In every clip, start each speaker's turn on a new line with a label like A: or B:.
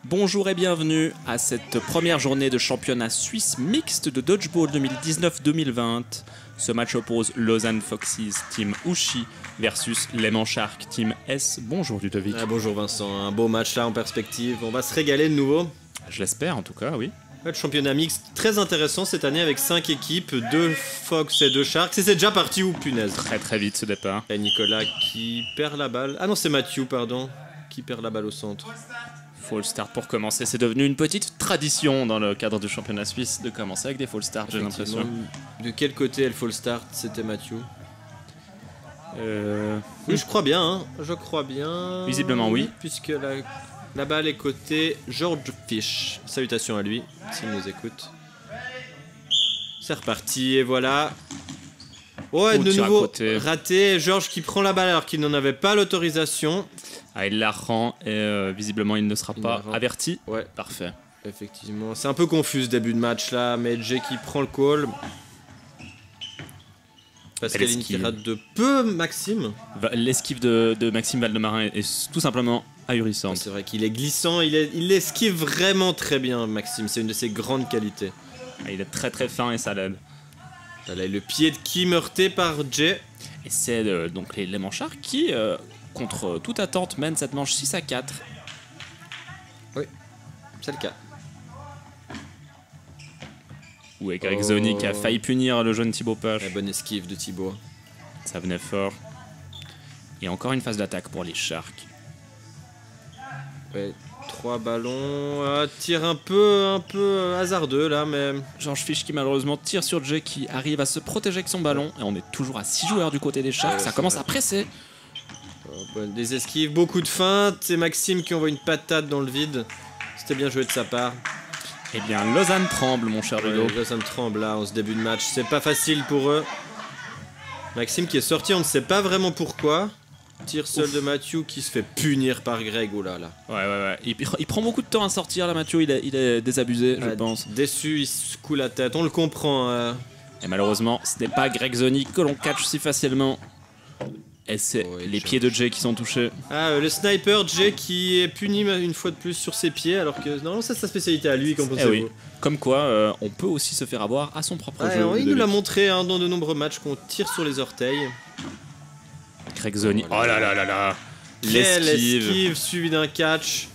A: Bonjour et bienvenue à cette première journée de championnat suisse mixte de Dodgeball 2019-2020. Ce match oppose Lausanne Foxes Team Ushi versus Léman Shark Team S. Bonjour Ludovic.
B: Bonjour Vincent, un beau match là en perspective, on va se régaler de nouveau.
A: Je l'espère en tout cas, oui.
B: Le championnat mixte très intéressant cette année avec 5 équipes, 2 Fox et 2 Sharks. Et c'est déjà parti où, punaise?
A: Très vite ce départ.
B: Et Nicolas qui perd la balle. Ah non, c'est Mathieu, pardon, qui perd la balle au centre.
A: Fall start pour commencer, c'est devenu une petite tradition dans le cadre du championnat suisse de commencer avec des fall starts, j'ai l'impression.
B: De quel côté elle fall start? C'était Mathieu.
A: Oui,
B: je crois bien, hein. Je crois bien.
A: Visiblement oui.
B: Puisque la balle est côté George Fish. Salutations à lui, s'il nous écoute. C'est reparti, et voilà. Ouais, de nouveau raté. George qui prend la balle alors qu'il n'en avait pas l'autorisation.
A: Ah, il la rend et visiblement il ne sera pas averti.
B: Ouais,
A: parfait.
B: Effectivement, c'est un peu confus ce début de match là, mais Jay qui prend le call. Pascaline qui rate de peu Maxime.
A: L'esquive de Maxime Valdemarin est tout simplement ahurissante.
B: C'est vrai qu'il est glissant, il esquive vraiment très bien Maxime, c'est une de ses grandes qualités.
A: Ah, il est très fin et ça l'aide.
B: Là, le pied de Kim heurté par Jay.
A: Et c'est donc les Léman Sharks qui, contre toute attente, mènent cette manche 6-4.
B: Oui, c'est le cas.
A: Où est Greg Zoni qui a failli punir le jeune Thibaut Pache.
B: La bonne esquive de Thibaut.
A: Ça venait fort. Et encore une phase d'attaque pour les Sharks.
B: Ouais, 3 ballons. Tir un peu hasardeux là, mais.
A: George Fish qui malheureusement tire sur Jay qui arrive à se protéger avec son ballon. Et on est toujours à 6 joueurs du côté des Sharks. Ça commence à presser.
B: Des esquives, beaucoup de feintes. C'est Maxime qui envoie une patate dans le vide. C'était bien joué de sa part.
A: Eh bien, Lausanne tremble, mon cher Ludo.
B: Lausanne tremble là en ce début de match. C'est pas facile pour eux. Maxime qui est sorti, on ne sait pas vraiment pourquoi. Tir seul de Mathieu qui se fait punir par Greg. Oh là là.
A: Ouais. Il prend beaucoup de temps à sortir là, Mathieu. Il est désabusé, je pense.
B: Déçu, il se coule la tête. On le comprend.
A: Et malheureusement, ce n'est pas Greg Zoni que l'on catch si facilement. Et c'est les pieds de Jay qui sont touchés.
B: Le sniper Jay qui est puni une fois de plus sur ses pieds, alors que non, c'est sa spécialité à lui.
A: Oui. Comme quoi, on peut aussi se faire avoir à son propre jeu.
B: Il nous l'a montré dans de nombreux matchs qu'on tire sur les orteils.
A: Greg Zoni. Oh là là.
B: L'esquive suivi d'un catch.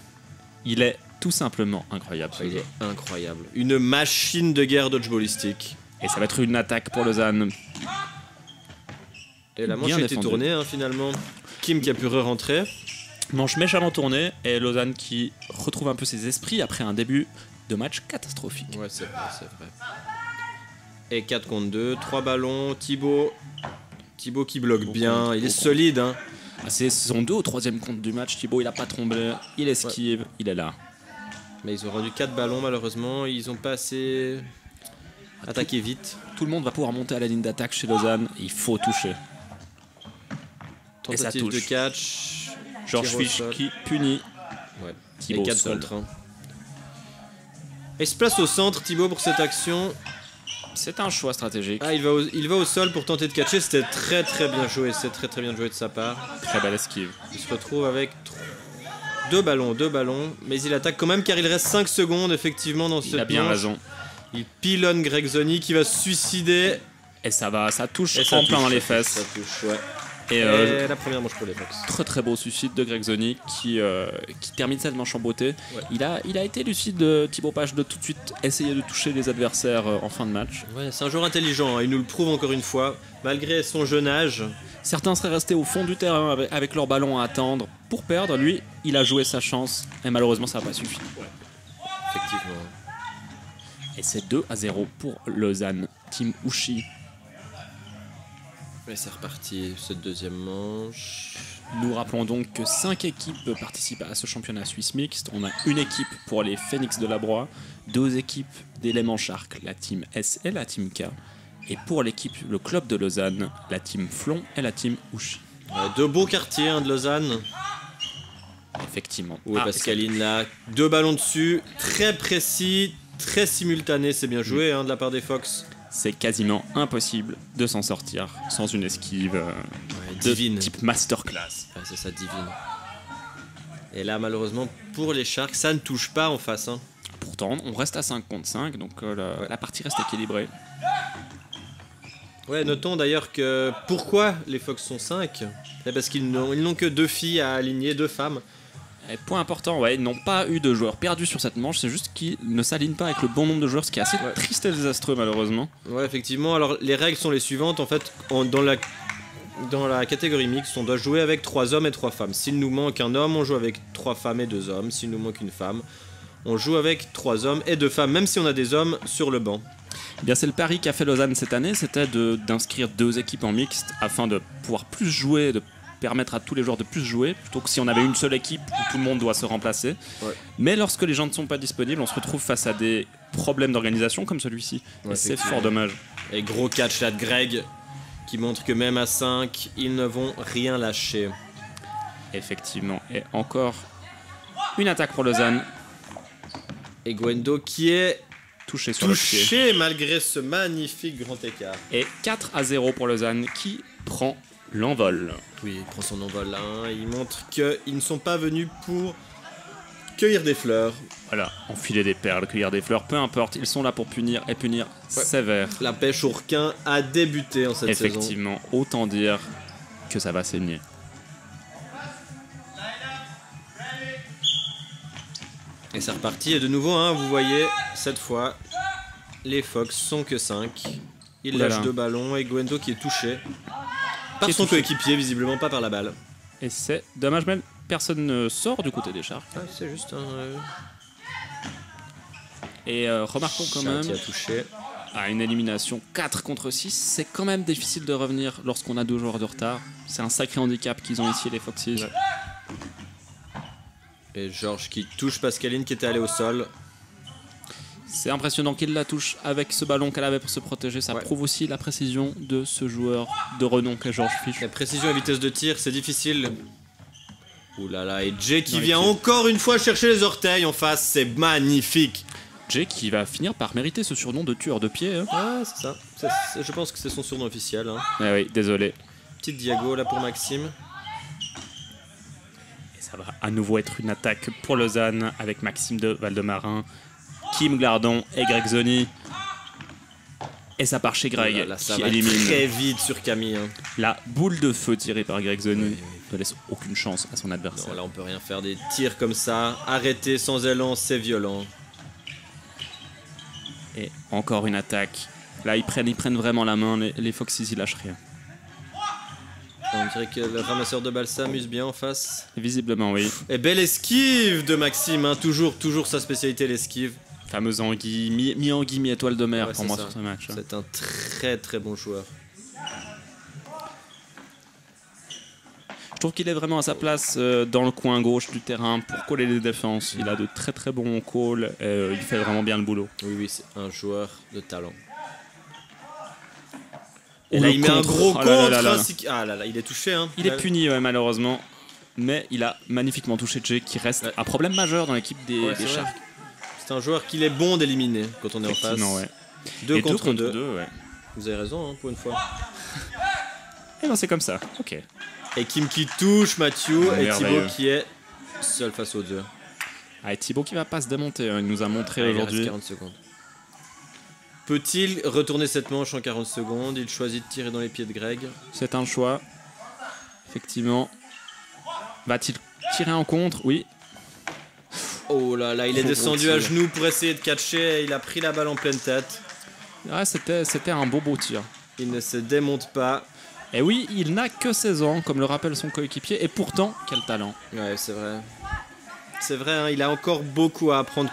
A: Il est tout simplement incroyable.
B: Il est incroyable. Une machine de guerre dodgeballistique.
A: Et ça va être une attaque pour Lausanne.
B: Et la manche a été tournée finalement. Kim qui a pu re-rentrer.
A: Manche méchamment tournée et Lausanne qui retrouve un peu ses esprits après un début de match catastrophique.
B: Ouais, c'est vrai. Et 4 contre 2, 3 ballons, Thibaut qui bloque bien, il est solide. Hein.
A: C'est son 2 au 3e compte du match, Thibaut il a pas tremblé, il esquive, il est là.
B: Mais ils ont rendu 4 ballons malheureusement, ils ont pas assez attaqué vite.
A: Tout le monde va pouvoir monter à la ligne d'attaque chez Lausanne, il faut toucher.
B: Tentative de catch.
A: George Fish qui punit.
B: Ouais.
A: Thibaut
B: et 4 contre 1. Et il se place au centre Thibaut pour cette action.
A: C'est un choix stratégique.
B: Il va au sol pour tenter de catcher. C'était très bien joué. C'est très bien joué de sa part.
A: Très belle esquive.
B: Il se retrouve avec 2 ballons. Mais il attaque quand même car il reste 5 secondes effectivement dans cette manche.
A: Il a bien raison.
B: Il pilonne Greg Zoni qui va se suicider.
A: Et ça touche en plein dans les fesses.
B: Ça touche, ouais.
A: Et
B: la première manche pour les Fox.
A: Très beau suicide de Greg Zoni qui termine cette manche en beauté. Ouais. Il a été lucide Thibaut Pache de tout de suite essayer de toucher les adversaires en fin de match.
B: Ouais, c'est un joueur intelligent, hein. Il nous le prouve encore une fois, malgré son jeune âge.
A: Certains seraient restés au fond du terrain avec leur ballon à attendre pour perdre. Lui, il a joué sa chance et malheureusement ça n'a pas suffi.
B: Ouais. Effectivement.
A: Et c'est 2-0 pour Lausanne, Team Ushi.
B: Et c'est reparti, cette deuxième manche.
A: Nous rappelons donc que 5 équipes participent à ce championnat suisse mixte. On a une équipe pour les Phoenix de la Broye, 2 équipes des Léman Sharks, la team S et la team K. Et pour l'équipe, le club de Lausanne, la team Flon et la team Ushi.
B: 2 beaux quartiers de Lausanne.
A: Effectivement.
B: Oui, Pascaline là, 2 ballons dessus, très précis, très simultané, c'est bien joué de la part des Fox.
A: C'est quasiment impossible de s'en sortir sans une esquive
B: divine.
A: De type masterclass.
B: Ouais, c'est ça, divine. Et là, malheureusement, pour les Sharks, ça ne touche pas en face. Hein.
A: Pourtant, on reste à 5 contre 5, donc la partie reste équilibrée.
B: Ouais, notons d'ailleurs que pourquoi les Fox sont 5 ? C'est parce qu'ils n'ont que 2 filles à aligner, 2 femmes.
A: Et point important, ouais, ils n'ont pas eu de joueurs perdus sur cette manche, c'est juste qu'ils ne s'alignent pas avec le bon nombre de joueurs, ce qui est assez triste et désastreux malheureusement.
B: Ouais, effectivement. Alors, les règles sont les suivantes. En fait, dans la catégorie mixte, on doit jouer avec 3 hommes et 3 femmes. S'il nous manque un homme, on joue avec 3 femmes et 2 hommes. S'il nous manque une femme, on joue avec 3 hommes et 2 femmes, même si on a des hommes sur le banc.
A: Eh bien, c'est le pari qu'a fait Lausanne cette année, c'était d'inscrire 2 équipes en mixte afin de pouvoir plus jouer, de permettre à tous les joueurs de plus jouer, plutôt que si on avait une seule équipe où tout le monde doit se remplacer. Ouais. Mais lorsque les gens ne sont pas disponibles, on se retrouve face à des problèmes d'organisation comme celui-ci. Ouais, et c'est fort dommage.
B: Et gros catch là de Greg, qui montre que même à 5, ils ne vont rien lâcher.
A: Effectivement. Et encore une attaque pour Lausanne.
B: Et Gwendo qui est
A: touché sur le pied.
B: Malgré ce magnifique grand écart.
A: Et 4-0 pour Lausanne qui prend l'envol.
B: Oui, il prend son envol là. Il montre qu'ils ne sont pas venus pour cueillir des fleurs.
A: Voilà, enfiler des perles, cueillir des fleurs, peu importe. Ils sont là pour punir et punir sévère.
B: La pêche au requin a débuté en cette saison.
A: Effectivement, autant dire que ça va saigner.
B: Et c'est reparti. Et de nouveau, hein, vous voyez, cette fois, les Fox sont que 5. Il lâche 2 ballons et Gwendo qui est touché. Par son coéquipier, visiblement pas par la balle.
A: Et c'est dommage, même personne ne sort du côté des Sharks.
B: Ah, c'est juste un...
A: Et remarquons quand même
B: qui a touché.
A: À une élimination 4 contre 6, c'est quand même difficile de revenir lorsqu'on a 2 joueurs de retard. C'est un sacré handicap qu'ils ont ici, les Foxes. Ouais.
B: Et Georges qui touche Pascaline qui était allée au sol.
A: C'est impressionnant qu'il la touche avec ce ballon qu'elle avait pour se protéger. Ça prouve aussi la précision de ce joueur de renom qu'est Georges Fisch.
B: La précision et vitesse de tir, c'est difficile. Ouh là là, et Jay qui vient encore une fois chercher les orteils en face, c'est magnifique.
A: Jay qui va finir par mériter ce surnom de tueur de pied. Hein.
B: Ah, c'est ça. Je pense que c'est son surnom officiel. Hein.
A: Ah oui, désolé.
B: Petite diago là pour Maxime.
A: Et ça va à nouveau être une attaque pour Lausanne avec Maxime de Valdemarin, Kim Glardon et Greg Zoni. Et ça part chez Greg
B: ça
A: qui
B: va
A: élimine
B: très vite sur Camille. Hein.
A: La boule de feu tirée par Greg Zoni ne laisse aucune chance à son adversaire.
B: Non, là on peut rien faire, des tirs comme ça, arrêtés sans élan, c'est violent.
A: Et encore une attaque. Là ils prennent vraiment la main, les Foxes ils lâchent rien.
B: On dirait que le ramasseur de balles s'amuse bien en face.
A: Visiblement oui.
B: Et belle esquive de Maxime, hein. toujours sa spécialité l'esquive.
A: Fameuse anguille, mi-anguille, mi-étoile de mer pour moi sur ce match.
B: C'est un très très bon joueur.
A: Je trouve qu'il est vraiment à sa place dans le coin gauche du terrain pour coller les défenses. Il a de très très bons calls, il fait vraiment bien le boulot.
B: Oui, c'est un joueur de talent.
A: Et là, il met un gros contre.
B: Ah là là, il est touché. Hein.
A: Il est puni malheureusement, mais il a magnifiquement touché Jay qui reste un problème majeur dans l'équipe des Sharks.
B: C'est un joueur qu'il est bon d'éliminer quand on est en face.
A: Ouais.
B: 2 contre 2.
A: Ouais.
B: Vous avez raison, hein, pour une fois.
A: Et non, c'est comme ça. Ok.
B: Et Kim qui touche Mathieu et Thibaut qui est seul face aux deux.
A: Ah, et Thibaut qui va pas se démonter, hein. Il nous a montré aujourd'hui.
B: Il reste 40 secondes. Peut-il retourner cette manche en 40 secondes? Il choisit de tirer dans les pieds de Greg.
A: C'est un choix. Effectivement. Va-t-il tirer en contre? Oui.
B: Oh là là, il est descendu à genoux pour essayer de catcher et il a pris la balle en pleine tête.
A: Ouais, c'était un beau tir.
B: Il ne se démonte pas.
A: Et oui, il n'a que 16 ans, comme le rappelle son coéquipier, et pourtant, quel talent.
B: Ouais, c'est vrai. C'est vrai, hein, il a encore beaucoup à apprendre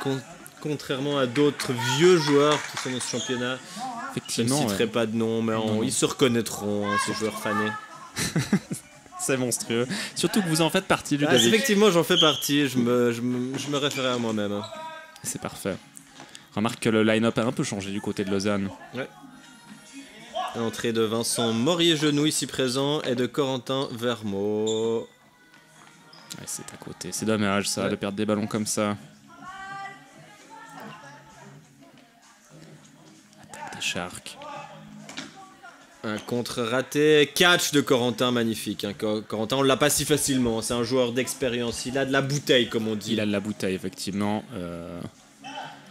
B: contrairement à d'autres vieux joueurs qui sont dans ce championnat.
A: Effectivement.
B: Je ne citerai pas de nom, mais ils se reconnaîtront, hein, ces joueurs fanés.
A: C'est monstrueux. Surtout que vous en faites partie, Ludovic.
B: Effectivement, j'en fais partie. Je me référais à moi-même. Hein.
A: C'est parfait. Remarque que le line-up a un peu changé du côté de Lausanne.
B: Ouais. L'entrée de Vincent Morier-Genoux ici présent et de Corentin Vermeau.
A: Ouais, c'est à côté. C'est dommage ça, de perdre des ballons comme ça. Attaque des Sharks.
B: Un contre raté. Catch de Corentin, magnifique. Hein. Corentin, on l'a pas si facilement. C'est un joueur d'expérience. Il a de la bouteille, comme on dit.
A: Il a de la bouteille, effectivement.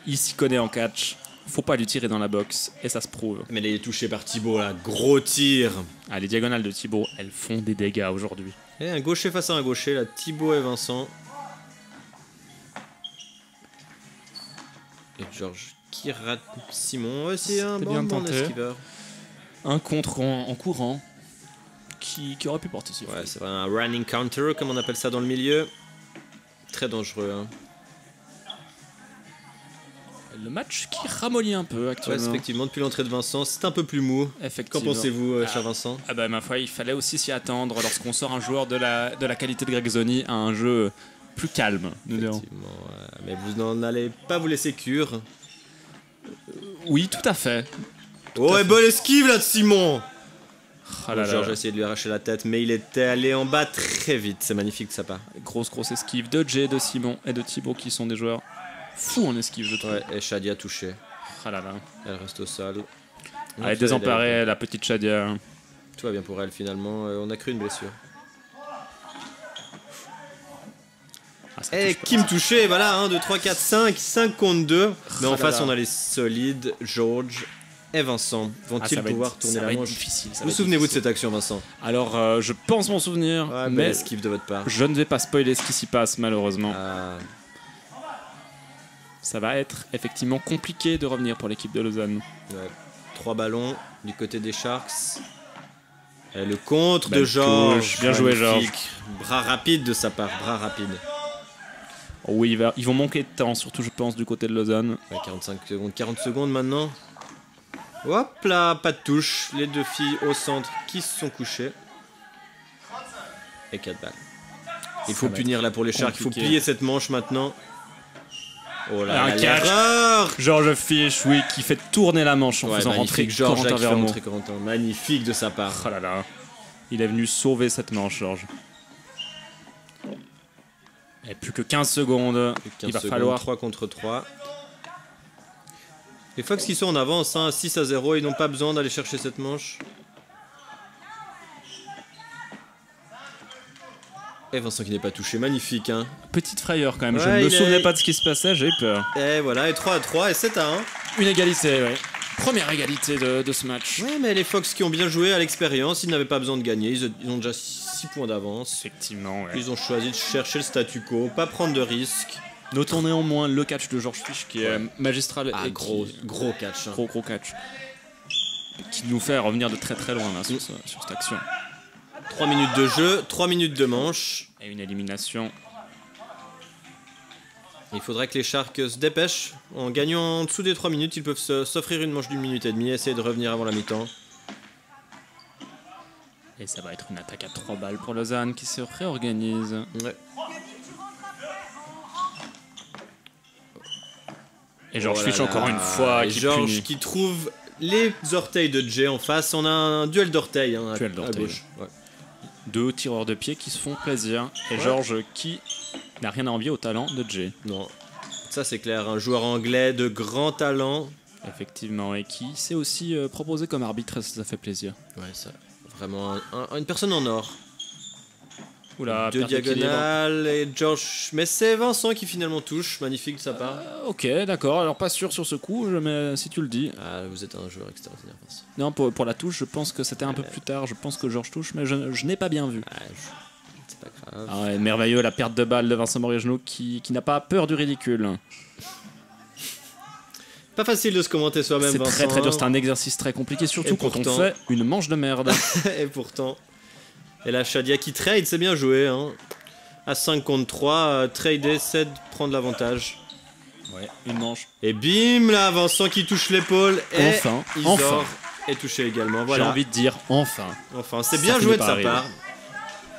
A: Il s'y connaît en catch. Faut pas lui tirer dans la boxe. Et ça se prouve.
B: Mais il est touché par Thibaut, là. Gros tir.
A: Ah, les diagonales de Thibaut, elles font des dégâts aujourd'hui.
B: Et un gaucher face à un gaucher, là. Thibaut et Vincent. Et Georges qui rate Simon. Ouais, c'est un bon esquiveur.
A: Un contre en courant qui aurait pu participer.
B: Ouais, c'est vrai, un running counter, comme on appelle ça dans le milieu. Très dangereux. Hein.
A: Le match qui ramollit un peu actuellement.
B: Ouais, effectivement, depuis l'entrée de Vincent, c'est un peu plus mou.
A: Effectivement.
B: Qu'en pensez-vous, cher Vincent?
A: Ah bah ma foi, il fallait aussi s'y attendre lorsqu'on sort un joueur de la qualité de Greg Zoni à un jeu plus calme, nous dirons.
B: Effectivement, ouais. Mais vous n'en allez pas vous laisser cure.
A: Oui, tout à fait.
B: Oh, et bonne esquive là de Simon!
A: Georges
B: a essayé de lui arracher la tête, mais il était allé en bas très vite. C'est magnifique de sa part.
A: Grosse esquive de Jay, de Simon et de Thibaut qui sont des joueurs fous en esquive, je trouve.
B: Ouais, et Shadia touché.
A: Elle
B: reste au sol.
A: Elle est désemparée, la petite Shadia.
B: Tout va bien pour elle finalement. On a cru une blessure. Et Kim touché, voilà, 1, 2, 3, 4, 5 contre 2. Mais en face, on a les solides, Georges et Vincent. Vont-ils pouvoir tourner la manche? Vous souvenez-vous de cette action, Vincent?
A: Alors, je pense m'en souvenir, mais
B: esquive de votre part.
A: Je ne vais pas spoiler ce qui s'y passe, malheureusement. Ça va être effectivement compliqué de revenir pour l'équipe de Lausanne.
B: Ouais. 3 ballons du côté des Sharks. Et le contre de Georges.
A: Bien joué, Georges.
B: Bras rapide de sa part, bras rapide.
A: Oh oui, ils vont manquer de temps, surtout je pense du côté de Lausanne.
B: Ouais, 45 secondes, 40 secondes maintenant. Hop là, pas de touche. Les deux filles au centre qui se sont couchées. Et 4 balles. Il faut punir là pour les Sharks, il faut plier cette manche maintenant. Oh là,
A: un catch. Georges Fisch, oui, qui fait tourner la manche en faisant rentrer Corentin Vermont.
B: Magnifique de sa part.
A: Oh là là. Il est venu sauver cette manche, Georges. Et plus que 15 secondes. Il va falloir
B: 3 contre 3. Les Fox qui sont en avance, 6-0, ils n'ont pas besoin d'aller chercher cette manche. Et Vincent qui n'est pas touché, magnifique. Hein.
A: Petite frayeur quand même, je ne me souvenais pas de ce qui se passait, j'ai eu peur.
B: Et voilà, et 3-3 et 7-1.
A: Une égalité, oui. Première égalité de ce match.
B: Ouais, mais les Fox qui ont bien joué à l'expérience, ils n'avaient pas besoin de gagner, ils ont déjà 6 points d'avance.
A: Effectivement, ouais.
B: Ils ont choisi de chercher le statu quo, pas prendre de risques.
A: Notons néanmoins le catch de Georges Fisch qui est magistral et
B: gros catch. Hein.
A: Gros catch. Qui nous fait revenir de très très loin là, sur cette action.
B: 3 minutes de jeu, 3 minutes de manche.
A: Et une élimination.
B: Il faudrait que les Sharks se dépêchent. En gagnant en dessous des 3 minutes, ils peuvent s'offrir une manche d'1 minute et demie, essayer de revenir avant la mi-temps.
A: Et ça va être une attaque à 3 balles pour Lausanne qui se réorganise.
B: Ouais.
A: Et Georges Fisch encore une fois qui
B: Georges
A: punit.
B: Qui trouve les orteils de Jay en face. On a un duel d'orteils à gauche. Ouais.
A: 2 tireurs de pied qui se font plaisir. Et Georges qui n'a rien à envier au talent de Jay.
B: Non, ça c'est clair. Un joueur anglais de grand talent.
A: Effectivement, et qui s'est aussi proposé comme arbitre, ça fait plaisir.
B: Ouais, ça. Vraiment une personne en or.
A: Oula,
B: 2 diagonales et George. Mais c'est Vincent qui finalement touche. Magnifique de sa part.
A: Ok, d'accord. Alors pas sûr sur ce coup, mais si tu le dis.
B: Vous êtes un joueur extraordinaire, Vincent.
A: Non, pour la touche, je pense que c'était un peu plus tard. Je pense que Georges touche, mais je n'ai pas bien vu.
B: C'est pas grave.
A: Ah ouais, merveilleux, la perte de balle de Vincent Morigenou qui n'a pas peur du ridicule.
B: Pas facile de se commenter soi-même, Vincent.
A: C'est très très dur, c'est un exercice très compliqué, surtout quand on fait une manche de merde.
B: Et pourtant... Et là, Shadia qui trade, c'est bien joué. Hein. À 5 contre 3, trader, c'est de prendre l'avantage.
A: Ouais, une manche.
B: Et bim, là, Vincent qui touche l'épaule. Et
A: enfin.
B: est touché également. Voilà.
A: J'ai envie de dire enfin.
B: Enfin, c'est bien joué de sa part.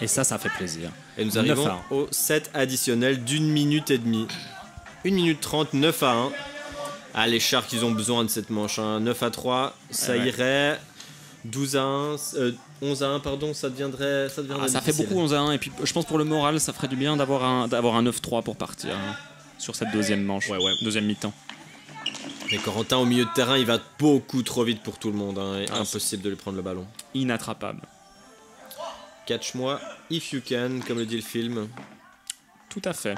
A: Et ça fait plaisir.
B: Et nous arrivons au set additionnel d'1 minute et demie. 1 minute 30, 9-1. Ah, les Sharks, ils ont besoin de cette manche. 9-3, ça irait. 11-1, pardon, ça deviendrait
A: ça
B: difficile.
A: fait beaucoup 11-1, et puis je pense pour le moral, ça ferait du bien d'avoir un 9-3 pour partir sur cette deuxième manche, deuxième mi-temps.
B: Mais Corentin au milieu de terrain, il va beaucoup trop vite pour tout le monde. Hein. Impossible de lui prendre le ballon.
A: Inattrapable.
B: Catch-moi if you can, comme le dit le film.
A: Tout à fait,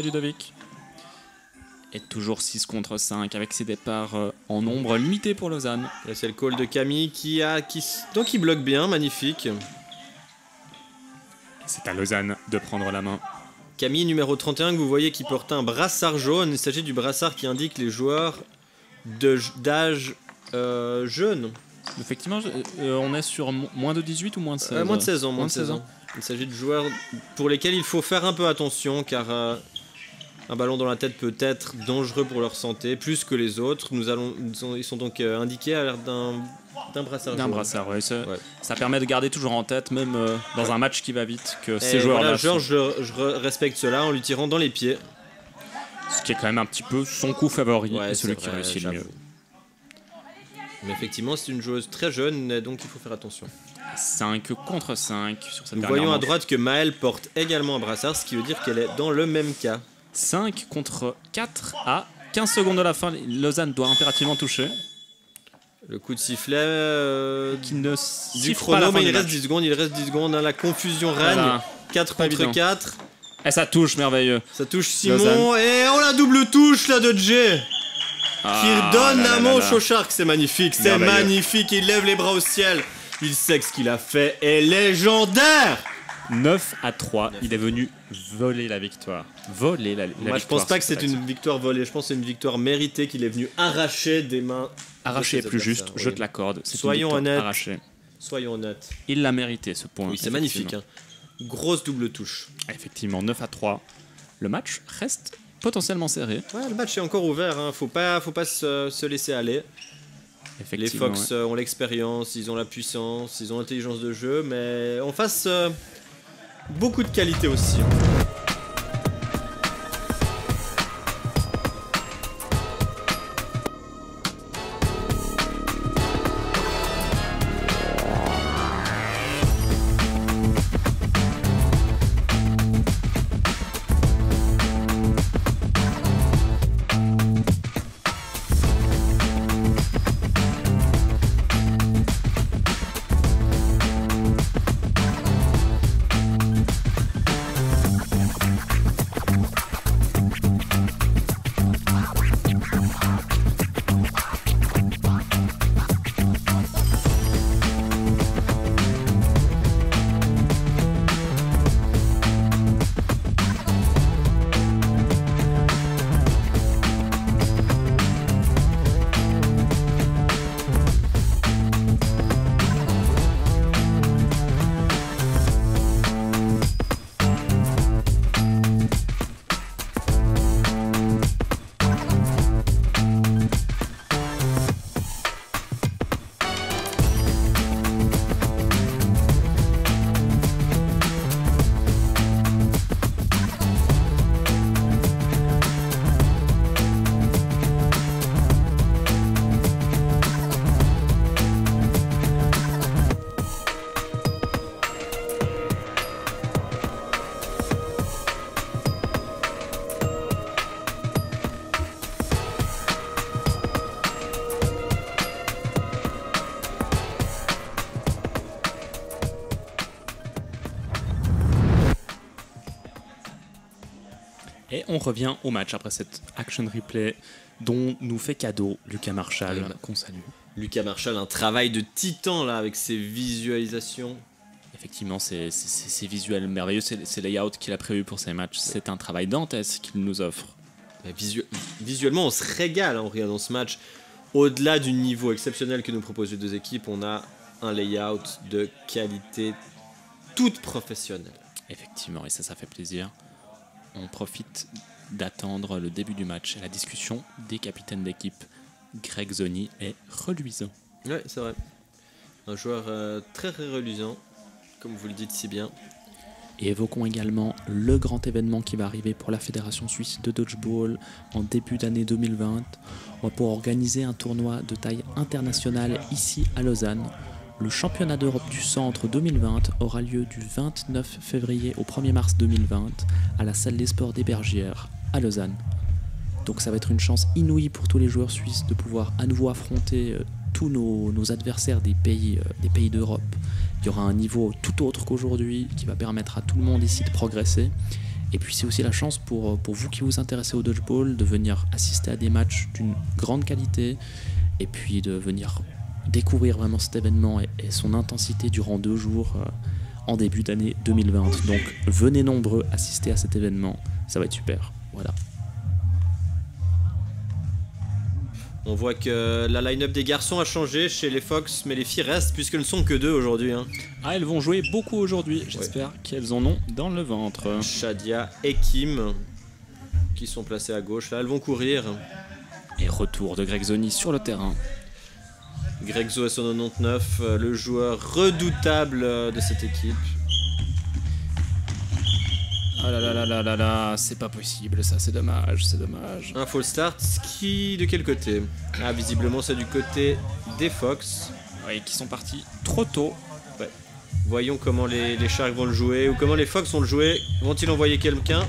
A: Ludovic. Et toujours 6 contre 5 avec ses départs en nombre limité pour Lausanne.
B: C'est le call de Camille qui bloque bien, magnifique.
A: C'est à Lausanne de prendre la main.
B: Camille numéro 31 que vous voyez qui porte un brassard jaune. Il s'agit du brassard qui indique les joueurs d'âge jeune.
A: Effectivement, on est sur moins de 18 ou moins de 16
B: Moins de 16 ans, moins de 16 ans. Il s'agit de joueurs pour lesquels il faut faire un peu attention car un ballon dans la tête peut être dangereux pour leur santé, plus que les autres. Ils sont donc indiqués à l'air d'un brassard.
A: D'un brassard, oui. Ça permet de garder toujours en tête, même dans un match qui va vite, que ces
B: Voilà,
A: joueurs-là.
B: Georges, je respecte cela en lui tirant dans les pieds.
A: Ce qui est quand même un petit peu son coup favori, et celui qui réussit le mieux.
B: Mais effectivement, c'est une joueuse très jeune, donc il faut faire attention.
A: 5 contre 5 sur cette
B: Nous voyons à droite que Maëlle porte également un brassard, ce qui veut dire qu'elle est dans le même cas.
A: 5 contre 4 à 15 secondes de la fin. Lausanne doit impérativement toucher.
B: Le coup de sifflet
A: qui ne
B: du chrono, mais il reste 10 secondes. Hein, la confusion règne. Voilà. 4 contre 4.
A: Et ça touche, merveilleux.
B: Ça touche Simon. Lausanne. Et on la double touche là de Jay. Qui donne la manche au Shark. C'est magnifique, c'est magnifique. Il lève les bras au ciel. Il sait que ce qu'il a fait est légendaire.
A: 9 à 3, il est venu voler la victoire.
B: Moi, je pense pas que c'est une victoire volée, je pense que c'est une victoire méritée qu'il est venu arracher des mains.
A: Arracher est plus juste, je te l'accorde.
B: Soyons honnêtes.
A: Arraché.
B: Soyons honnêtes.
A: Il l'a mérité ce point.
B: Oui, c'est magnifique. Hein. Grosse double touche.
A: Effectivement, 9 à 3. Le match reste potentiellement serré.
B: Ouais, le match est encore ouvert, hein. Faut pas se laisser aller. Les Fox ont l'expérience, ils ont la puissance, ils ont l'intelligence de jeu, mais en face, beaucoup de qualité aussi.
A: Et on revient au match après cette action replay dont nous fait cadeau Lucas Marshall, qu'on salue.
B: Lucas Marshall, un travail de titan là avec ses visualisations.
A: Effectivement, c'est visuel merveilleux, c'est layout qu'il a prévu pour ces matchs. C'est un travail dantesque qu'il nous offre.
B: Visuellement, on se régale en regardant ce match. Au-delà du niveau exceptionnel que nous proposent les deux équipes, on a un layout de qualité toute professionnelle.
A: Effectivement, et ça fait plaisir. On profite d'attendre le début du match et la discussion des capitaines d'équipe. Greg Zoni est reluisant.
B: Oui, c'est vrai. Un joueur très reluisant, comme vous le dites si bien.
A: Et évoquons également le grand événement qui va arriver pour la Fédération Suisse de Dodgeball en début d'année 2020. On va pouvoir organiser un tournoi de taille internationale ici à Lausanne. Le championnat d'Europe du Centre 2020 aura lieu du 29 février au 1er mars 2020 à la salle des sports des Bergières à Lausanne. Donc ça va être une chance inouïe pour tous les joueurs suisses de pouvoir à nouveau affronter tous nos adversaires des pays d'Europe. Il y aura un niveau tout autre qu'aujourd'hui qui va permettre à tout le monde ici de progresser. Et puis c'est aussi la chance pour vous qui vous intéressez au dodgeball de venir assister à des matchs d'une grande qualité et puis de venir découvrir vraiment cet événement et son intensité durant 2 jours en début d'année 2020. Donc venez nombreux assister à cet événement, ça va être super. Voilà.
B: On voit que la line-up des garçons a changé chez les Fox, mais les filles restent puisqu'elles ne sont que 2 aujourd'hui. Hein.
A: Ah, elles vont jouer beaucoup aujourd'hui. J'espère qu'elles en ont dans le ventre.
B: Shadia et Kim qui sont placées à gauche. Là, elles vont courir.
A: Et retour de Greg Zoni sur le terrain.
B: Greg Zo est son 99, le joueur redoutable de cette équipe.
A: Ah là là là là là là, c'est pas possible ça, c'est dommage, c'est dommage.
B: Un false start, ski de quel côté? Ah, visiblement c'est du côté des Fox.
A: Oui, qui sont partis trop tôt.
B: Ouais. Voyons comment les Sharks vont le jouer, ou comment les Fox vont le jouer. Vont-ils envoyer quelqu'un?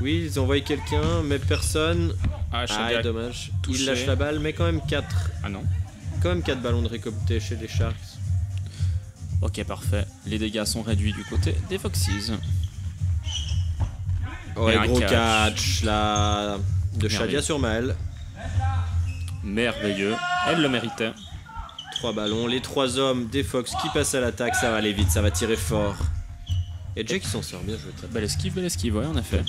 B: Oui, ils ont envoyé quelqu'un, mais personne.
A: Ah,
B: dommage.
A: Touché.
B: Il lâche la balle, mais quand même 4.
A: Ah non.
B: Quand même 4 ballons de récoltés chez les Sharks.
A: Ok, parfait. Les dégâts sont réduits du côté des Foxes.
B: Ouais, gros catch là de Shadia sur Maël.
A: Merveilleux, elle le méritait.
B: 3 ballons, les 3 hommes des Fox qui passent à l'attaque, ça va aller vite, ça va tirer fort. Et Jay qui s'en sort bien joué.
A: Belle esquive, ouais, en effet.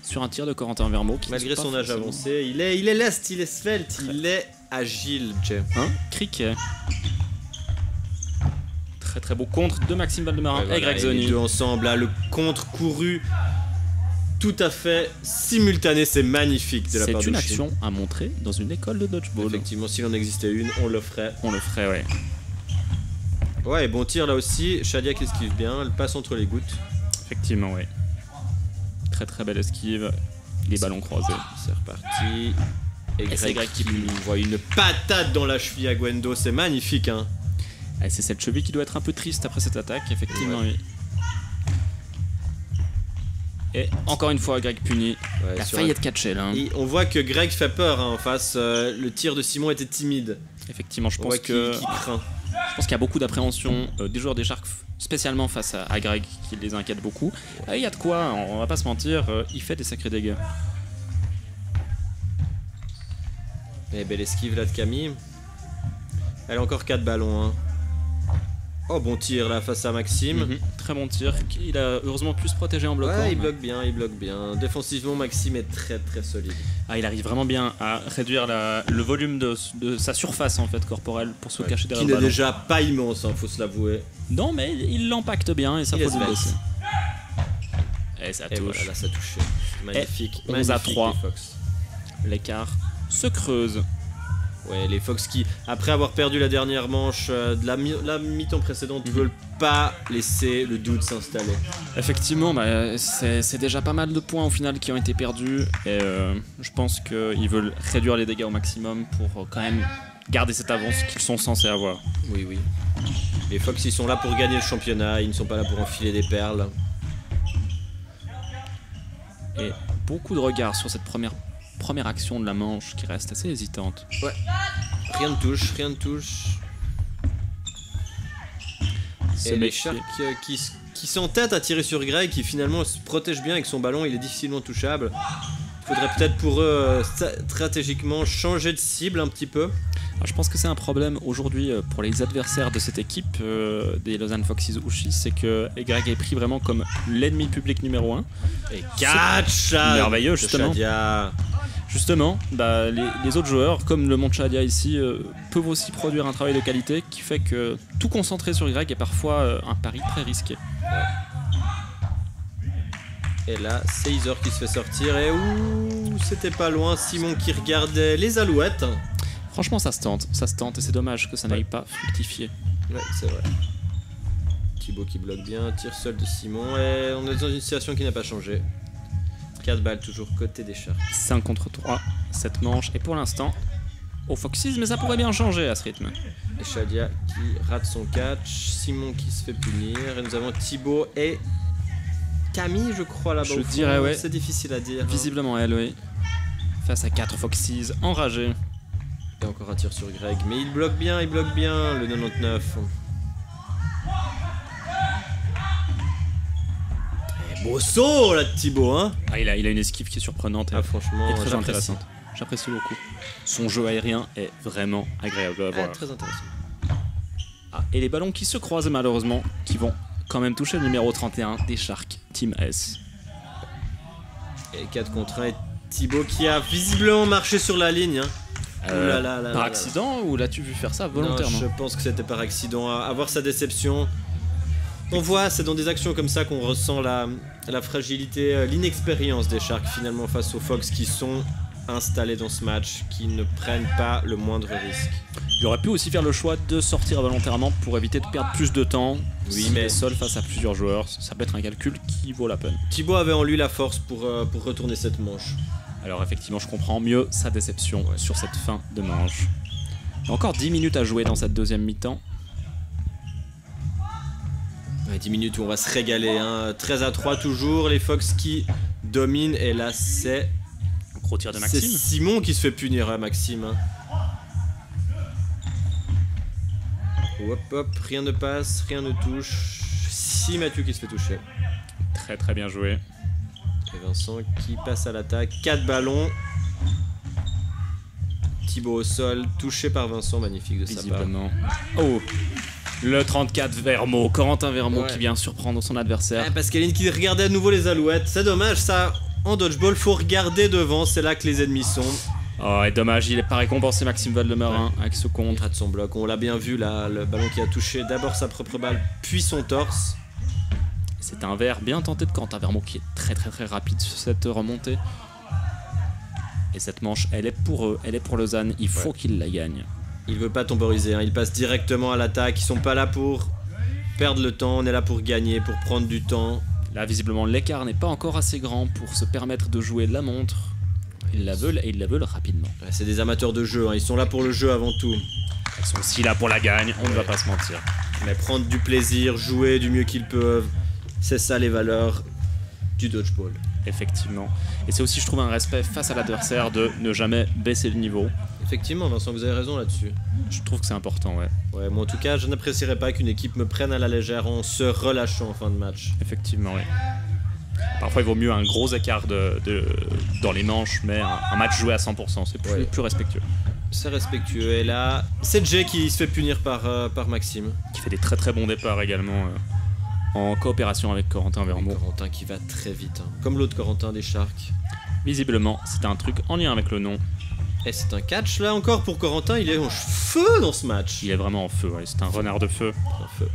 A: Sur un tir de Corentin Vermeau.
B: Malgré son âge avancé, il est leste, il est svelte, il est agile, Jay.
A: Hein? Cricket. Très très beau contre de Maxime Valdemarin et Greg Zoni.
B: Les deux ensemble, là, le contre couru tout à fait simultané, c'est magnifique de la part de
A: C'est une action à montrer dans une école de dodgeball.
B: Effectivement, s'il en existait une, on le ferait.
A: On le ferait, ouais.
B: Ouais, bon tir là aussi. Shadia qui esquive bien, elle passe entre les gouttes.
A: Effectivement, ouais. Très très belle esquive. Les ballons croisés.
B: C'est reparti. Et
A: c'est Greg qui
B: voit une patate dans la cheville à Gwendo, c'est magnifique, hein.
A: Et c'est cette cheville qui doit être un peu triste après cette attaque, effectivement, oui. Et encore une fois, Greg puni. Ouais, il a failli être catché là. Hein.
B: On voit que Greg fait peur hein, en face. Le tir de Simon était timide.
A: Effectivement, je pense qu'il
B: craint.
A: Je pense qu'il y a beaucoup d'appréhension des joueurs des Sharks, spécialement face à Greg, qui les inquiète beaucoup. Il y a de quoi, on va pas se mentir, il fait des sacrés dégâts.
B: Et belle esquive là de Camille. Elle a encore 4 ballons. Hein. Oh, bon tir là face à Maxime.
A: Très bon tir. Il a heureusement pu se protéger en bloquant.
B: Ouais, il bloque bien, il bloque bien. Défensivement, Maxime est très très solide.
A: Ah, il arrive vraiment bien à réduire le volume de sa surface en fait corporelle pour se cacher derrière le ballon.
B: Qui n'est déjà pas immense, hein, faut se l'avouer.
A: Non, mais il l'impacte bien et ça faut le laisser. Et ça touche.
B: Voilà, là ça touche. Magnifique.
A: Et 11 à 3. L'écart se creuse.
B: Ouais, les Fox qui, après avoir perdu la dernière manche de la mi-temps précédente, veulent pas laisser le doute s'installer.
A: Effectivement, c'est déjà pas mal de points au final qui ont été perdus. Et je pense qu'ils veulent réduire les dégâts au maximum pour quand même garder cette avance qu'ils sont censés avoir.
B: Oui, oui. Les Fox, ils sont là pour gagner le championnat, ils ne sont pas là pour enfiler des perles.
A: Et beaucoup de regards sur cette première action de la manche qui reste assez hésitante.
B: Ouais. Rien ne touche, rien ne touche. Et les Sharks qui s'entêtent à tirer sur Greg, qui finalement se protège bien avec son ballon, il est difficilement touchable. Il faudrait peut-être pour eux stratégiquement changer de cible un petit peu.
A: Alors, je pense que c'est un problème aujourd'hui pour les adversaires de cette équipe des Lausanne Foxes Ushis, c'est que Greg est pris vraiment comme l'ennemi public numéro 1.
B: Et catch
A: merveilleux justement. Justement, les autres joueurs, comme le Monchadia ici, peuvent aussi produire un travail de qualité qui fait que tout concentrer sur Greg est parfois un pari très risqué.
B: Et là, c'est Isor qui se fait sortir et c'était pas loin, Simon qui regardait les Alouettes.
A: Franchement, ça se tente et c'est dommage que ça n'aille pas fructifier.
B: Ouais, c'est vrai. Thibaut qui bloque bien, tir seul de Simon et on est dans une situation qui n'a pas changé. 4 balles toujours côté des Sharks.
A: 5 contre 3, cette manche. Et pour l'instant, au Foxes, mais ça pourrait bien changer à ce rythme.
B: Et Shadia qui rate son catch, Simon qui se fait punir. Et nous avons Thibaut et Camille, je crois, là-bas.
A: Je dirais, ouais.
B: C'est difficile à dire.
A: Visiblement, elle, oui. Face à 4 Foxes enragés.
B: Et encore un tir sur Greg. Mais il bloque bien, le 99. Et beau saut, là, de Thibaut, hein.
A: Ah, il a une esquive qui est surprenante.
B: Ah, franchement,
A: et très intéressante. J'apprécie beaucoup. Son jeu aérien est vraiment agréable à voir.
B: Très intéressant.
A: Ah, et les ballons qui se croisent, malheureusement, qui vont quand même toucher le numéro 31 des Sharks, Team S.
B: Et 4 contre 1, et Thibaut qui a visiblement marché sur la ligne, hein.
A: Par accident ou l'as-tu vu faire ça volontairement?
B: Non, je pense que c'était par accident. À voir sa déception. On voit, c'est dans des actions comme ça qu'on ressent la fragilité, l'inexpérience des Sharks finalement face aux Fox qui sont installés dans ce match, qui ne prennent pas le moindre risque.
A: Il aurait pu aussi faire le choix de sortir volontairement pour éviter de perdre plus de temps. Oui, mais seul face à plusieurs joueurs, ça peut être un calcul qui vaut la peine.
B: Thibaut avait en lui la force pour retourner cette manche.
A: Alors effectivement, je comprends mieux sa déception sur cette fin de manche. Il y a encore 10 minutes à jouer dans cette deuxième mi-temps.
B: Ouais, 10 minutes où on va se régaler, hein. 13-3 toujours, les Fox qui dominent, et là c'est...
A: Gros tir de Maxime.
B: C'est Simon qui se fait punir, hein, Maxime. Hein. Hop hop, rien ne passe, rien ne touche. Si Mathieu qui se fait toucher.
A: Très bien joué.
B: Et Vincent qui passe à l'attaque. 4 ballons. Thibaut au sol, touché par Vincent, magnifique de sa part.
A: Oh, le 34 Vermeaux, Corentin Vermeaux qui vient surprendre son adversaire.
B: Ah, Pascaline qui regardait à nouveau les Alouettes. C'est dommage ça. En dodgeball, faut regarder devant, c'est là que les ennemis sont.
A: Oh, et dommage, il n'est pas récompensé Maxime Valdemarin avec ce contre.
B: Il rate son bloc, on l'a bien vu là, le ballon qui a touché d'abord sa propre balle, puis son torse.
A: C'est un verre bien tenté de Corentin Vermeaux qui est très rapide sur cette remontée. Et cette manche, elle est pour eux, elle est pour Lausanne, il faut qu'ils la gagnent.
B: Il veut pas temporiser, hein. Il passe directement à l'attaque, ils sont pas là pour perdre le temps, on est là pour gagner, pour prendre du temps.
A: Là, visiblement, l'écart n'est pas encore assez grand pour se permettre de jouer la montre. Ils la veulent et ils la veulent rapidement.
B: Ouais, c'est des amateurs de jeu, hein. Ils sont là pour le jeu avant tout.
A: Ils sont aussi là pour la gagne, on ne va pas se mentir.
B: Mais prendre du plaisir, jouer du mieux qu'ils peuvent, c'est ça les valeurs du dodgeball.
A: Effectivement. Et c'est aussi, je trouve, un respect face à l'adversaire de ne jamais baisser le niveau.
B: Effectivement, Vincent, vous avez raison là-dessus.
A: Je trouve que c'est important, ouais.
B: Ouais, moi en tout cas, je n'apprécierais pas qu'une équipe me prenne à la légère en se relâchant en fin de match.
A: Effectivement, oui. Parfois, il vaut mieux un gros écart dans les manches, mais un match joué à 100%, c'est plus respectueux.
B: C'est respectueux. Et là, c'est Jay qui se fait punir par Maxime.
A: Qui fait des très bons départs également, en coopération avec Corentin Vermeaux.
B: Corentin qui va très vite, hein. Comme l'autre Corentin des Sharks.
A: Visiblement, c'était un truc en lien avec le nom.
B: Et c'est un catch là encore pour Corentin, il est en feu dans ce match.
A: Il est vraiment en feu, ouais. C'est un renard de feu.
B: En feu.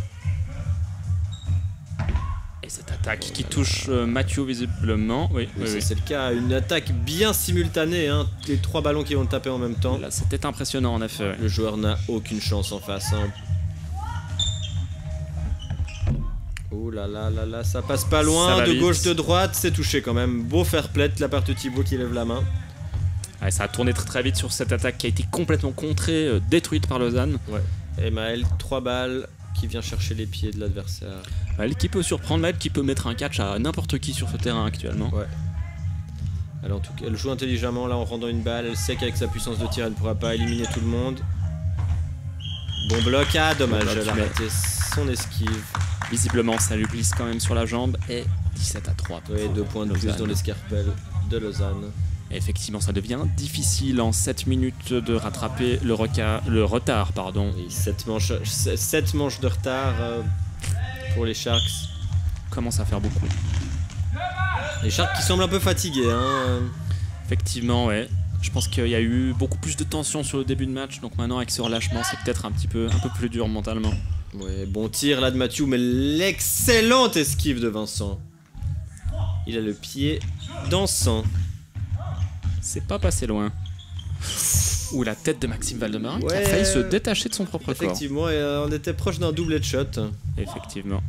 A: Et cette attaque qui touche Mathieu visiblement. Oui,
B: c'est le cas, une attaque bien simultanée, hein. Les 3 ballons qui vont taper en même temps.
A: Là, c'était impressionnant en effet. Ouais.
B: Le joueur n'a aucune chance en face, hein. Oh là là là là, ça passe pas loin, de gauche, de droite, c'est touché quand même. Beau fair play de la part de Thibaut qui lève la main.
A: Ouais, ça a tourné très vite sur cette attaque qui a été complètement contrée, détruite par Lausanne.
B: Ouais. Et Maël, 3 balles qui vient chercher les pieds de l'adversaire.
A: Maël qui peut surprendre, Maël qui peut mettre un catch à n'importe qui sur ce terrain actuellement.
B: Ouais. En tout cas, elle joue intelligemment là en rendant une balle, elle sait qu'avec sa puissance de tir elle ne pourra pas éliminer tout le monde. Bon bloc, ah dommage, elle a raté son esquive.
A: Visiblement ça lui glisse quand même sur la jambe et 17-3.
B: Oui, 2 points de plus dans l'escarpelle de Lausanne.
A: Et effectivement ça devient difficile en 7 minutes de rattraper le retard.
B: Oui, 7 manches de retard pour les Sharks.
A: Commence à faire beaucoup.
B: Les Sharks qui semblent un peu fatigués, hein.
A: Effectivement, ouais. Je pense qu'il y a eu beaucoup plus de tension sur le début de match, donc maintenant avec ce relâchement, c'est peut-être un peu plus dur mentalement.
B: Ouais, bon tir là de Mathieu, mais l'excellente esquive de Vincent. Il a le pied dansant.
A: C'est pas passé loin. Ou la tête de Maxime Valdemarin qui a failli se détacher de son propre corps.
B: Effectivement, on était proche d'un double headshot.
A: Effectivement.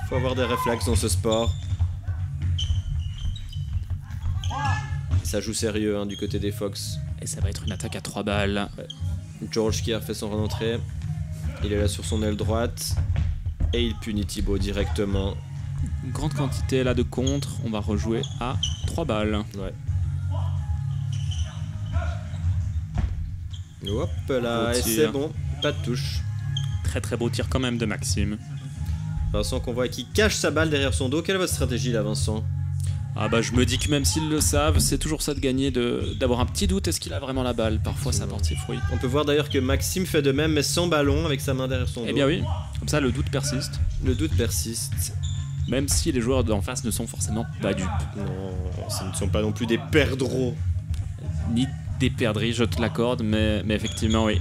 B: Faut avoir des réflexes dans ce sport. Ça joue sérieux, hein, du côté des Fox.
A: Et ça va être une attaque à 3 balles.
B: Ouais. George qui a fait son rentrée. Il est là sur son aile droite. Et il punit Thibaut directement.
A: une grande quantité là de contre. On va rejouer à 3 balles.
B: Ouais. Hop là, et c'est bon, pas de touche.
A: Très très beau tir quand même de Maxime.
B: Vincent qu'on voit qui cache sa balle derrière son dos. Quelle est votre stratégie là, Vincent?
A: Ah bah je me dis que même s'ils le savent, c'est toujours ça de gagner, d'avoir un petit doute, est-ce qu'il a vraiment la balle? Parfois ça porte ses fruits.
B: On peut voir d'ailleurs que Maxime fait de même mais sans ballon avec sa main derrière son dos.
A: Eh bien oui, comme ça le doute persiste.
B: Le doute persiste.
A: Même si les joueurs d'en face ne sont forcément pas dupes.
B: Non, ce ne sont pas non plus des perdreaux.
A: Ni des perdrix, je te l'accorde, mais effectivement oui.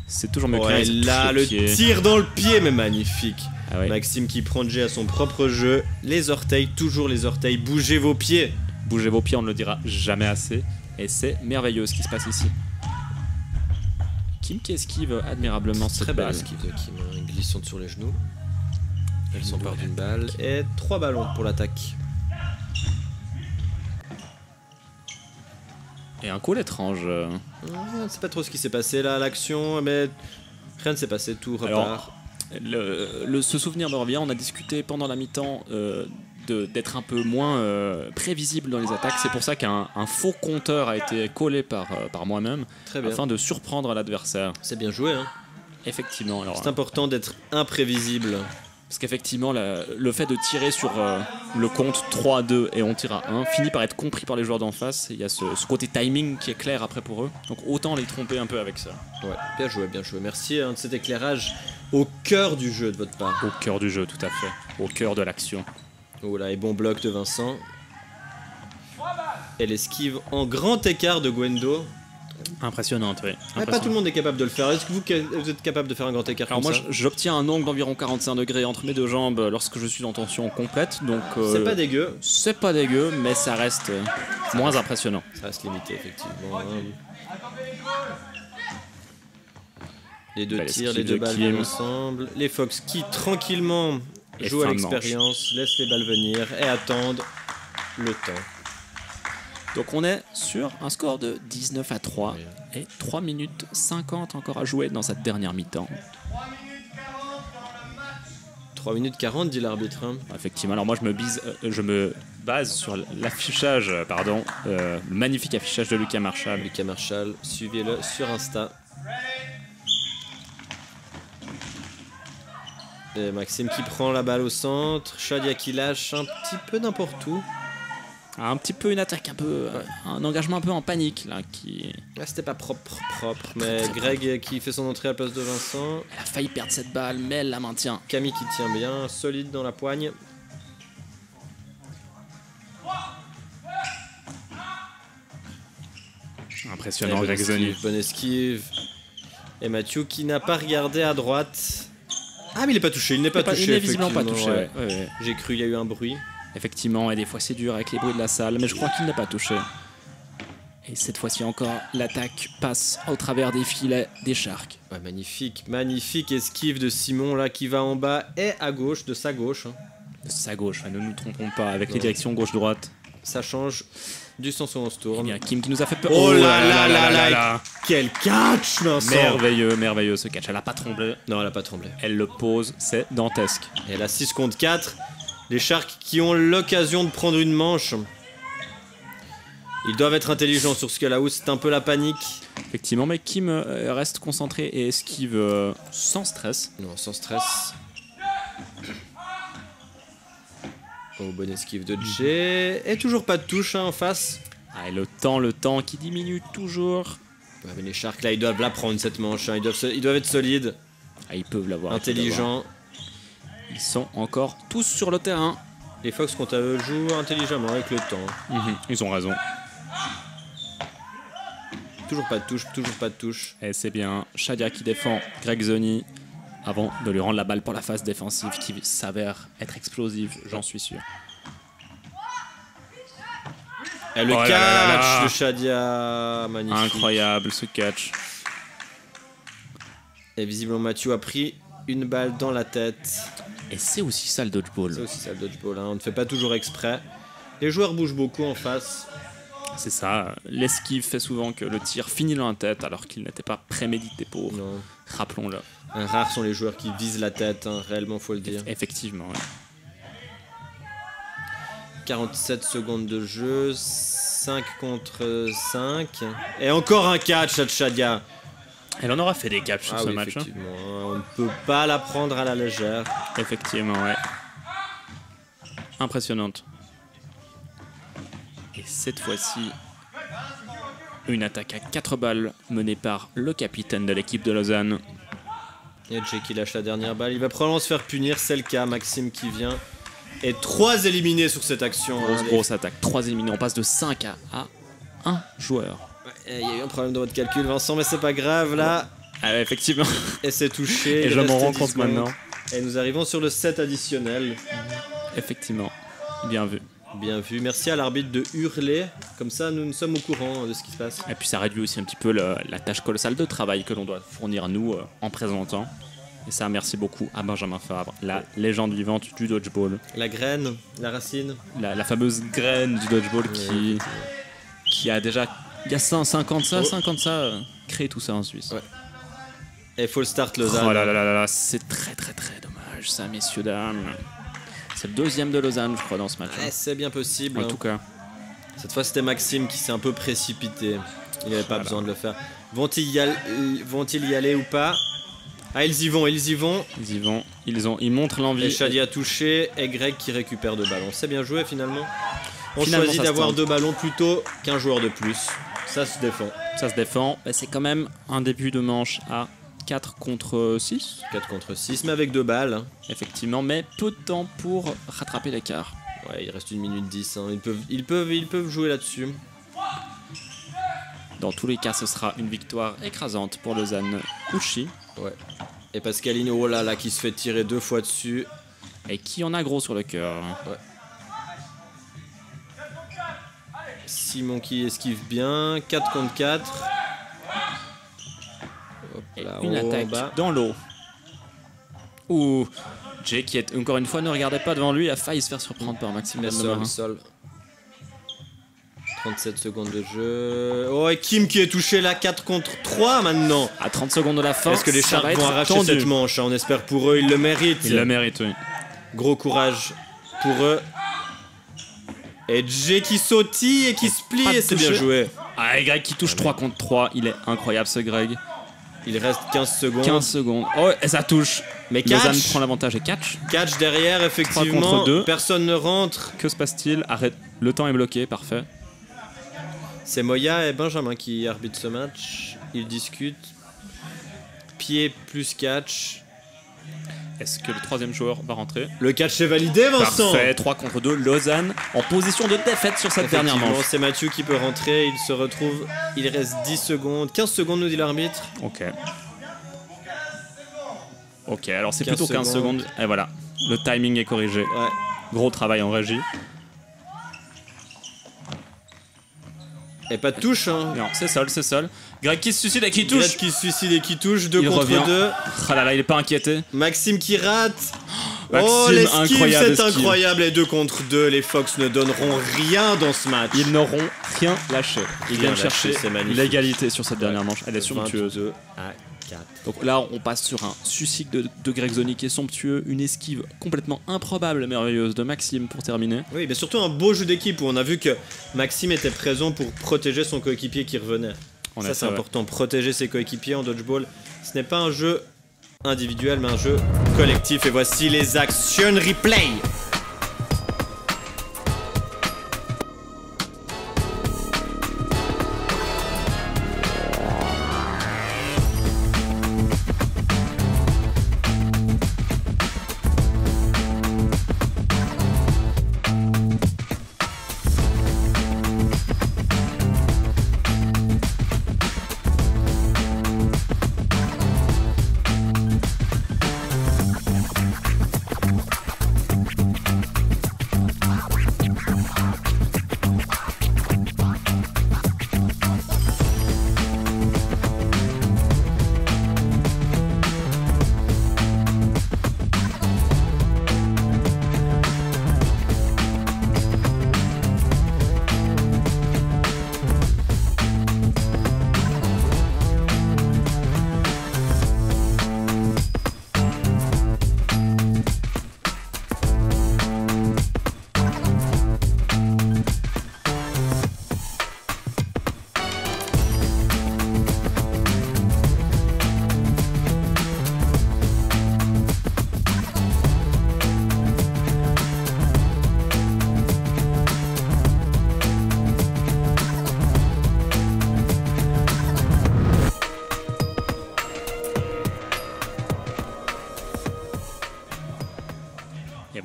A: C'est toujours mieux que
B: ouais, là, le tir dans le pied, mais magnifique. Ah ouais. Maxime qui prend le jet à son propre jeu. Les orteils, toujours les orteils. Bougez vos pieds.
A: Bougez vos pieds, on ne le dira jamais assez. Et c'est merveilleux ce qui se passe ici. Kim qui esquive admirablement cette
B: très
A: balle.
B: Très belle esquive de Kim, glissante sur les genoux. Elle s'empare d'une balle. Et 3 ballons pour l'attaque.
A: Et un call étrange.
B: On ne sait pas trop ce qui s'est passé là, l'action, mais rien ne s'est passé, tout repart.
A: Alors, ce souvenir me revient, on a discuté pendant la mi-temps d'être un peu moins prévisible dans les attaques. C'est pour ça qu'un faux compteur a été collé par moi-même, afin de surprendre l'adversaire.
B: C'est bien joué, hein.
A: Effectivement.
B: C'est important d'être imprévisible.
A: Parce qu'effectivement, le fait de tirer sur le compte 3-2 et on tire à 1 finit par être compris par les joueurs d'en face. Il y a ce côté timing qui est clair après pour eux. Donc autant les tromper un peu avec ça.
B: Ouais, bien joué, bien joué. Merci de cet éclairage au cœur du jeu de votre part.
A: Au cœur du jeu, tout à fait. Au cœur de l'action.
B: Oh là, et bon bloc de Vincent. Elle esquive en grand écart de Gwendo.
A: Impressionnante, oui.
B: Pas tout le monde est capable de le faire. Est-ce que vous êtes capable de faire un grand écart comme ça?
A: Alors moi, j'obtiens un angle d'environ 45 degrés entre mes deux jambes lorsque je suis en tension complète. Donc
B: c'est pas dégueu.
A: C'est pas dégueu, mais ça reste moins impressionnant.
B: Ça reste limité, effectivement. Les deux tirs, les deux balles viennent ensemble. Les Fox qui, tranquillement, jouent à l'expérience, laissent les balles venir et attendent le temps.
A: Donc on est sur un score de 19-3 et 3 minutes 50 encore à jouer dans cette dernière mi-temps.
B: 3 minutes 40 dit l'arbitre.
A: Effectivement, alors moi je me base sur l'affichage, le magnifique affichage de Lucas Marshall.
B: Lucas Marshall, suivez-le sur Insta. Et Maxime qui prend la balle au centre, Shadia qui lâche un petit peu n'importe où.
A: Un petit peu une attaque, un engagement un peu en panique là qui.
B: C'était pas propre, mais Greg qui fait son entrée à la place de Vincent.
A: Elle a failli perdre cette balle, mais elle la maintient.
B: Camille qui tient bien, solide dans la poigne.
A: Impressionnant, Greg Zoni.
B: Bonne esquive. Et Mathieu qui n'a pas regardé à droite. Ah mais il n'est pas touché, il n'est pas touché.
A: Il n'est visiblement pas touché. Ouais.
B: J'ai cru, il y a eu un bruit.
A: Effectivement, et des fois c'est dur avec les bruits de la salle, mais je crois qu'il n'est pas touché. Et cette fois-ci encore, l'attaque passe au travers des filets des Sharks.
B: Ouais, magnifique esquive de Simon là qui va en bas et à gauche, de sa gauche.
A: De sa gauche, ne nous trompons pas, avec les directions gauche-droite.
B: Ça change du sens où on se tourne.
A: Eh bien, Kim qui nous a fait peur.
B: Oh là. Quel catch, Vincent.
A: Merveilleux ce catch. Elle n'a pas tremblé.
B: Non, elle n'a pas tremblé.
A: Elle le pose, c'est dantesque.
B: Et elle a 6 contre 4. Les Sharks qui ont l'occasion de prendre une manche. Ils doivent être intelligents sur ce cas-là où c'est un peu la panique.
A: Effectivement, mais Kim reste concentré et esquive sans stress.
B: Non, sans stress. Oh, bonne esquive de Jay. Et toujours pas de touche en face.
A: Ah, et le temps qui diminue toujours.
B: Ouais, mais les Sharks là, ils doivent la prendre cette manche. Ils doivent être solides.
A: Ah, ils peuvent l'avoir.
B: Intelligents.
A: Ils sont encore tous sur le terrain.
B: Les Fox, quant à eux, jouent intelligemment avec le temps.
A: Ils ont raison.
B: Toujours pas de touche.
A: Et c'est bien Shadia qui défend Greg Zoni avant de lui rendre la balle pour la phase défensive qui s'avère être explosive, j'en suis sûr.
B: Et le catch de Shadia, magnifique.
A: Incroyable ce catch.
B: Et visiblement Mathieu a pris une balle dans la tête.
A: Et c'est aussi ça le dodgeball.
B: On ne fait pas toujours exprès. Les joueurs bougent beaucoup en face.
A: C'est ça, l'esquive fait souvent que le tir finit dans la tête alors qu'il n'était pas prémédité pour.
B: Non.
A: Rappelons-le.
B: Rares sont les joueurs qui visent la tête, réellement faut le dire.
A: Effectivement, ouais.
B: 47 secondes de jeu, 5 contre 5. Et encore un catch à Tchadia.
A: Elle en aura fait des catchs sur ce match.
B: Effectivement, on ne peut pas la prendre à la légère.
A: Effectivement, ouais. Impressionnante. Et cette fois-ci, une attaque à 4 balles menée par le capitaine de l'équipe de Lausanne.
B: Et Jay qui lâche la dernière balle. Il va probablement se faire punir, c'est le cas. Maxime qui vient. Et 3 éliminés sur cette action.
A: Grosse attaque, 3 éliminés. On passe de 5 à 1 joueur.
B: Il y a eu un problème de votre calcul, Vincent, mais c'est pas grave là.
A: Ah ouais, effectivement.
B: Et c'est touché.
A: Et je m'en rends compte maintenant.
B: Et nous arrivons sur le set additionnel.
A: Effectivement. Bien vu.
B: Bien vu. Merci à l'arbitre de hurler. Comme ça, nous sommes au courant de ce qui se passe.
A: Et puis ça réduit aussi un petit peu la tâche colossale de travail que l'on doit fournir nous en présentant. Et ça, merci beaucoup à Benjamin Fabre, la légende vivante du dodgeball.
B: La graine, la racine.
A: La fameuse graine du dodgeball qui a déjà, il y a 50 ça, créé tout ça en Suisse.
B: Ouais. Et full start Lausanne.
A: Oh là là là là, c'est très très très dommage ça, messieurs, dames. C'est le 2e de Lausanne, je crois, dans ce match.
B: Ouais, c'est bien possible.
A: En tout cas.
B: Cette fois, c'était Maxime qui s'est un peu précipité. Il n'avait pas besoin de le faire. Vont-ils y aller ou pas? Ah, ils y vont.
A: Ils montrent l'envie.
B: Et Shadi a touché, et Greg qui récupère 2 ballons. C'est bien joué finalement. On choisit d'avoir 2 ballons plutôt qu'un joueur de plus. Ça se défend.
A: Ça se défend. C'est quand même un début de manche à 4 contre 6.
B: 4 contre 6, mais avec 2 balles.
A: Effectivement, mais peu de temps pour rattraper l'écart.
B: Ouais, il reste 1 minute 10. Hein. Ils peuvent jouer là-dessus.
A: Dans tous les cas, ce sera une victoire écrasante pour Lausanne Ouchi.
B: Ouais. Et Pascaline, oh là là, qui se fait tirer 2 fois dessus.
A: Et qui en a gros sur le cœur.
B: Ouais. Simon qui esquive bien. 4 contre 4. Hop là,
A: une attaque dans l'eau. Ouh, Jay qui est, encore une fois, ne regardait pas devant lui, a failli se faire surprendre par Maxime Lemarin.
B: Sol. 37 secondes de jeu. Oh, et Kim qui est touché là, 4 contre 3 maintenant.
A: À 30 secondes de la fin.
B: Est-ce que les Sharks vont arracher cette manche? On espère pour eux, ils le méritent.
A: Ils le méritent, oui.
B: Gros courage pour eux. Et Jay qui sautille et qui se plie, et c'est bien joué.
A: Ah, et Greg qui touche 3 contre 3. Il est incroyable ce Greg.
B: Il reste 15 secondes.
A: 15 secondes. Oh, et ça touche.
B: Mais
A: Lausanne prend l'avantage et catch.
B: Catch derrière, effectivement.
A: 3 contre 2.
B: Personne ne rentre.
A: Que se passe-t-il? Arrête. Le temps est bloqué, parfait.
B: C'est Moya et Benjamin qui arbitrent ce match. Ils discutent. Pied plus catch.
A: Est-ce que le 3e joueur va rentrer?
B: Le catch est validé, Vincent.
A: Parfait, 3 contre 2. Lausanne en position de défaite sur cette dernière manche.
B: C'est Mathieu qui peut rentrer. Il se retrouve. Il reste 10 secondes. 15 secondes, nous dit l'arbitre.
A: Ok. Ok, alors c'est plutôt 15 secondes. Et voilà, le timing est corrigé.
B: Ouais.
A: Gros travail en régie.
B: Et pas de touche, hein.
A: Non, c'est seul. Greg qui se suicide et qui touche.
B: Greg qui se suicide et qui touche, 2 contre 2.
A: Ah là là, il est pas inquiété.
B: Maxime qui rate.
A: Maxime,
B: l'esquive, c'est incroyable. Et 2 contre 2, les Fox ne donneront rien dans ce match.
A: Ils n'auront rien lâché. Ils viennent chercher l'égalité sur cette dernière manche. Elle est somptueuse.
B: 22 à 4.
A: Donc là, on passe sur un suicide de Greg Zoni qui est somptueux, une esquive complètement improbable et merveilleuse de Maxime pour terminer.
B: Oui, mais surtout un beau jeu d'équipe où on a vu que Maxime était présent pour protéger son coéquipier qui revenait. Ça, c'est important, protéger ses coéquipiers en dodgeball. Ce n'est pas un jeu individuel, mais un jeu collectif. Et voici les action replay.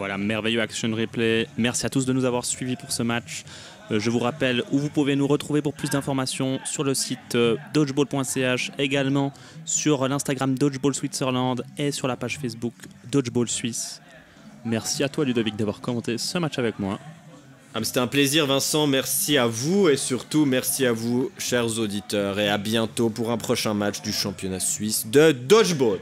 A: Voilà, merveilleux action replay. Merci à tous de nous avoir suivis pour ce match. Je vous rappelle où vous pouvez nous retrouver pour plus d'informations sur le site dodgeball.ch, également sur l'Instagram Dodgeball Switzerland et sur la page Facebook Dodgeball Suisse. Merci à toi Ludovic d'avoir commenté ce match avec moi.
B: C'était un plaisir Vincent, merci à vous et surtout merci à vous chers auditeurs et à bientôt pour un prochain match du championnat suisse de Dodgeball.